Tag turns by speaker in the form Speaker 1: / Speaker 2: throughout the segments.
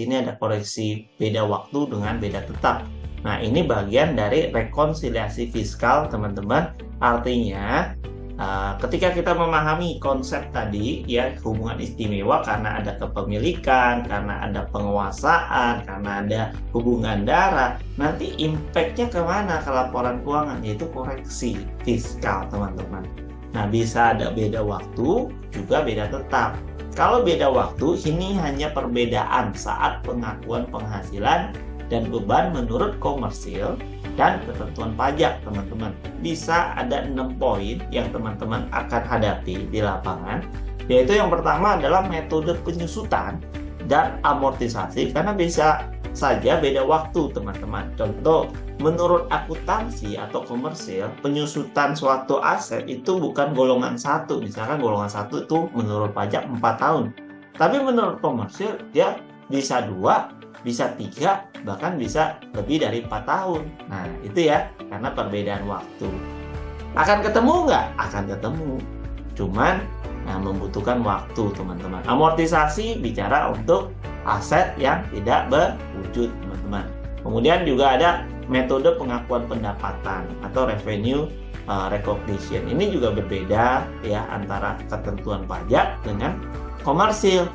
Speaker 1: sini ada koreksi beda waktu dengan beda tetap. Nah, ini bagian dari rekonsiliasi fiskal, teman-teman. Artinya, ketika kita memahami konsep tadi, ya, hubungan istimewa karena ada kepemilikan, karena ada penguasaan, karena ada hubungan darah, nanti impact-nya kemana ke laporan keuangan, yaitu koreksi fiskal, teman-teman. Nah, bisa ada beda waktu, juga beda tetap. Kalau beda waktu, ini hanya perbedaan saat pengakuan penghasilan dan beban menurut komersil dan ketentuan pajak, teman-teman. Bisa ada 6 poin yang teman-teman akan hadapi di lapangan, yaitu yang pertama adalah metode penyusutan dan amortisasi, karena bisa saja beda waktu, teman-teman. Contoh, menurut akuntansi atau komersil, penyusutan suatu aset itu bukan golongan 1. Misalkan golongan 1 itu menurut pajak 4 tahun. Tapi menurut komersil, dia bisa 2, bisa 3, bahkan bisa lebih dari 4 tahun. Nah, itu ya, karena perbedaan waktu. Akan ketemu nggak? Akan ketemu. Cuman, membutuhkan waktu, teman-teman. Amortisasi bicara untuk aset yang tidak berwujud, teman-teman. Kemudian juga ada metode pengakuan pendapatan atau revenue recognition. Ini juga berbeda ya antara ketentuan pajak dengan komersil.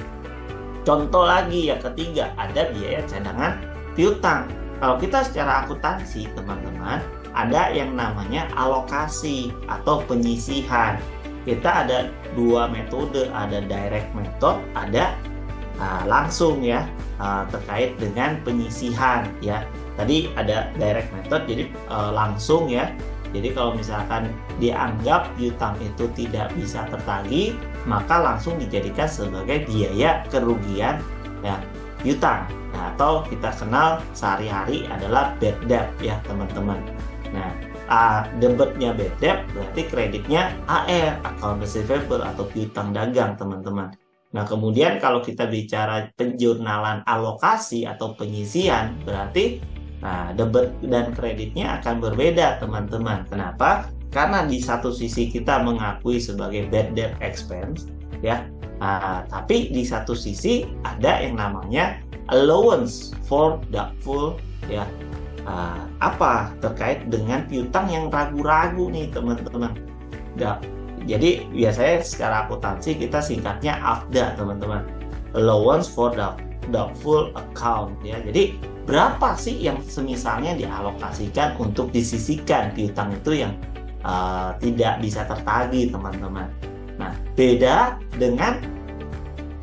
Speaker 1: Contoh lagi yang ketiga, ada biaya cadangan piutang. Kalau kita secara akuntansi, teman-teman, ada yang namanya alokasi atau penyisihan. Kita ada 2 metode, ada direct method, ada langsung ya, terkait dengan penyisihan ya. Tadi ada direct method, jadi langsung ya. Jadi kalau misalkan dianggap piutang itu tidak bisa tertagih, maka langsung dijadikan sebagai biaya kerugian ya piutang. Nah, atau kita kenal sehari-hari adalah bad debt ya, teman-teman. Nah, debitnya bad debt berarti kreditnya AR, account receivable atau piutang dagang, teman-teman. Nah, kemudian kalau kita bicara penjurnalan alokasi atau penyisihan, berarti debit dan kreditnya akan berbeda, teman-teman. Kenapa? Karena di satu sisi kita mengakui sebagai bad debt expense ya, tapi di satu sisi ada yang namanya allowance for doubtful ya, terkait dengan piutang yang ragu-ragu nih, teman-teman. Jadi biasanya secara akuntansi kita singkatnya AFDA, teman-teman, allowance for doubtful account ya. Jadi berapa sih yang semisalnya dialokasikan untuk disisihkan piutang itu yang tidak bisa tertagih, teman-teman. Nah, beda dengan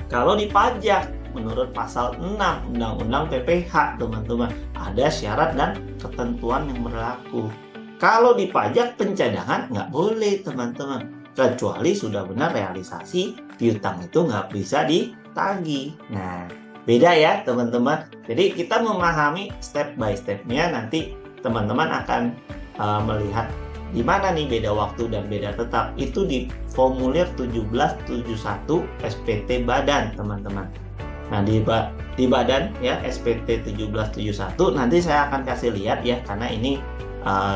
Speaker 1: kalau di pajak. Menurut pasal 6 Undang-Undang PPH, teman-teman, ada syarat dan ketentuan yang berlaku. Kalau di pajak pencadangan nggak boleh, teman-teman, kecuali sudah benar realisasi piutang itu nggak bisa ditagih. Nah, beda ya, teman-teman. Jadi kita memahami step by step-nya, nanti teman-teman akan melihat di mana nih beda waktu dan beda tetap. Itu di formulir 1771 SPT Badan, teman-teman. Nah, di badan ya SPT 1771 nanti saya akan kasih lihat ya, karena ini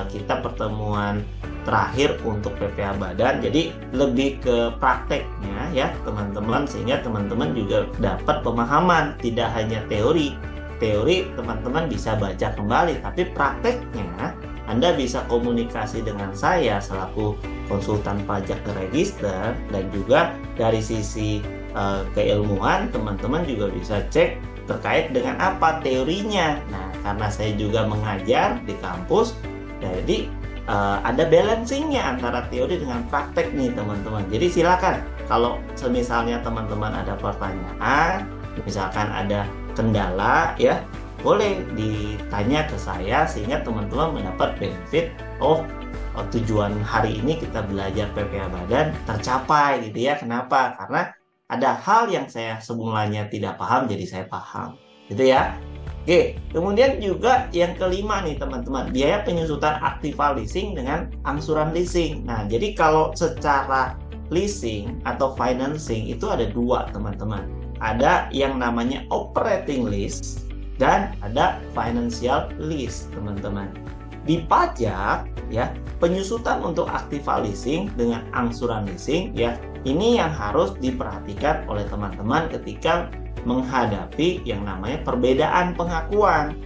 Speaker 1: kita pertemuan terakhir untuk PPh Badan, jadi lebih ke prakteknya ya, teman-teman, sehingga teman-teman juga dapat pemahaman, tidak hanya teori. Teori teman-teman bisa baca kembali, tapi prakteknya Anda bisa komunikasi dengan saya selaku konsultan pajak register, dan juga dari sisi keilmuan teman-teman juga bisa cek terkait dengan apa teorinya. Nah, karena saya juga mengajar di kampus, jadi ada balancingnya antara teori dengan praktek nih, teman-teman. Jadi silakan kalau semisalnya teman-teman ada pertanyaan, misalkan ada kendala ya, boleh ditanya ke saya sehingga teman-teman mendapat benefit tujuan hari ini kita belajar PPh Badan tercapai gitu ya. Kenapa? Karena ada hal yang saya semulanya tidak paham, jadi saya paham gitu ya. Oke, kemudian juga yang kelima nih, teman-teman, biaya penyusutan aktiva leasing dengan angsuran leasing. Nah, jadi kalau secara leasing atau financing itu ada 2, teman-teman. Ada yang namanya operating lease dan ada financial lease, teman-teman. Di pajak ya, penyusutan untuk aktiva leasing dengan angsuran leasing ya, ini yang harus diperhatikan oleh teman-teman ketika menghadapi yang namanya perbedaan pengakuan.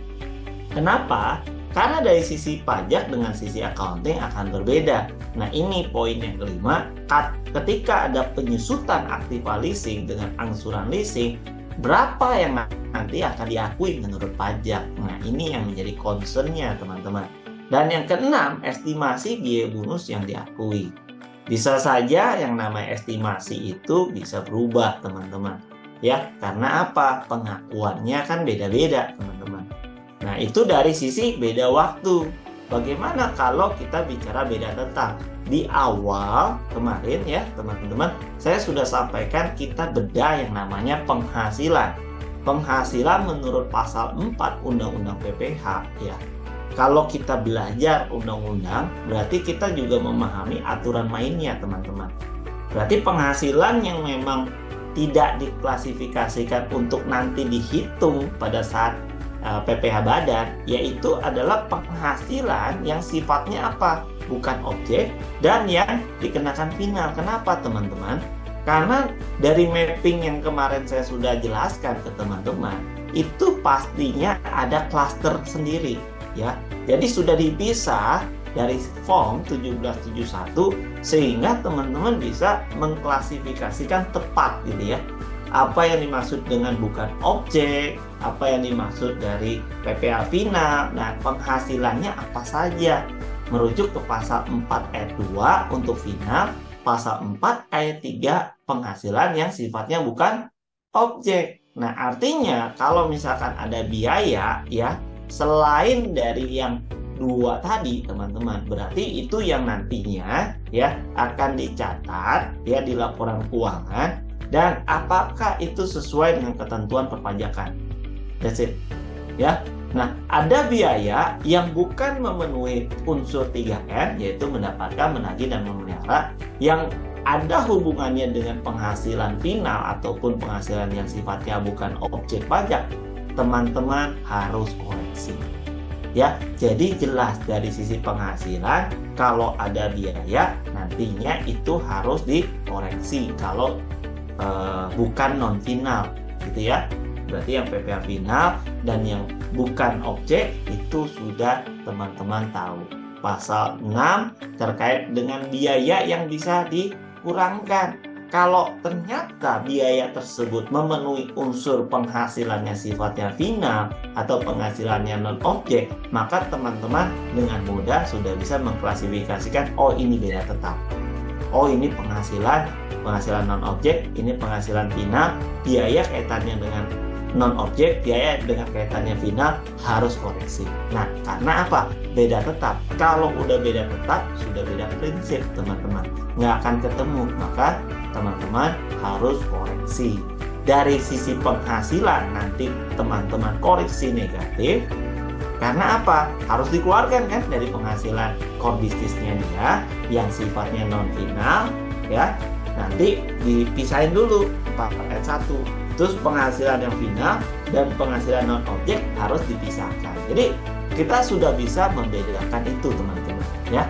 Speaker 1: Kenapa? Karena dari sisi pajak dengan sisi accounting akan berbeda. Nah, ini poin yang kelima. Ketika ada penyusutan aktiva leasing dengan angsuran leasing, berapa yang nanti akan diakui menurut pajak? Nah, ini yang menjadi concern-nya, teman-teman. Dan yang keenam, estimasi biaya bonus yang diakui. Bisa saja yang namanya estimasi itu bisa berubah, teman-teman. Ya, karena apa? Pengakuannya kan beda-beda, teman-teman. Nah, itu dari sisi beda waktu. Bagaimana kalau kita bicara beda tetap? Di awal kemarin ya, teman-teman, saya sudah sampaikan kita bedah yang namanya penghasilan. Penghasilan menurut pasal 4 Undang-Undang PPH ya. Kalau kita belajar undang-undang, berarti kita juga memahami aturan mainnya, teman-teman. Berarti penghasilan yang memang tidak diklasifikasikan untuk nanti dihitung pada saat PPH badan, yaitu adalah penghasilan yang sifatnya apa? Bukan objek dan yang dikenakan final. Kenapa, teman-teman? Karena dari mapping yang kemarin saya sudah jelaskan ke teman-teman, itu pastinya ada klaster sendiri ya. Jadi sudah dipisah dari form 1771 sehingga teman-teman bisa mengklasifikasikan tepat gitu ya. Apa yang dimaksud dengan bukan objek, apa yang dimaksud dari PPH final, nah penghasilannya apa saja. Merujuk ke pasal 4 ayat 2 untuk final, pasal 4 ayat 3 penghasilan yang sifatnya bukan objek. Nah, artinya kalau misalkan ada biaya ya, selain dari yang dua tadi, teman-teman, berarti itu yang nantinya ya akan dicatat ya di laporan keuangan. Dan apakah itu sesuai dengan ketentuan perpajakan? That's it. Ya. Nah, ada biaya yang bukan memenuhi unsur 3M, yaitu mendapatkan, menagih, dan memelihara, yang ada hubungannya dengan penghasilan final ataupun penghasilan yang sifatnya bukan objek pajak. Teman-teman harus koreksi. Ya, jadi jelas dari sisi penghasilan, kalau ada biaya, nantinya itu harus dikoreksi. Kalau bukan non final gitu ya, berarti yang PPH final dan yang bukan objek itu sudah teman-teman tahu. Pasal 6 terkait dengan biaya yang bisa dikurangkan. Kalau ternyata biaya tersebut memenuhi unsur penghasilannya sifatnya final atau penghasilannya non objek, maka teman-teman dengan mudah sudah bisa mengklasifikasikan, oh ini biaya tetap, oh ini penghasilan non objek, ini penghasilan final, biaya kaitannya dengan non objek, biaya dengan kaitannya final harus koreksi. Nah, karena apa? Beda tetap. Kalau udah beda tetap, sudah beda prinsip, teman-teman, nggak akan ketemu. Maka teman-teman harus koreksi. Dari sisi penghasilan nanti teman-teman koreksi negatif. Karena apa? Harus dikeluarkan kan dari penghasilan core bisnisnya dia yang sifatnya non final ya. Nanti dipisahin dulu 4 ayat 1. Terus penghasilan yang final dan penghasilan non objek harus dipisahkan. Jadi kita sudah bisa membedakan itu, teman-teman ya.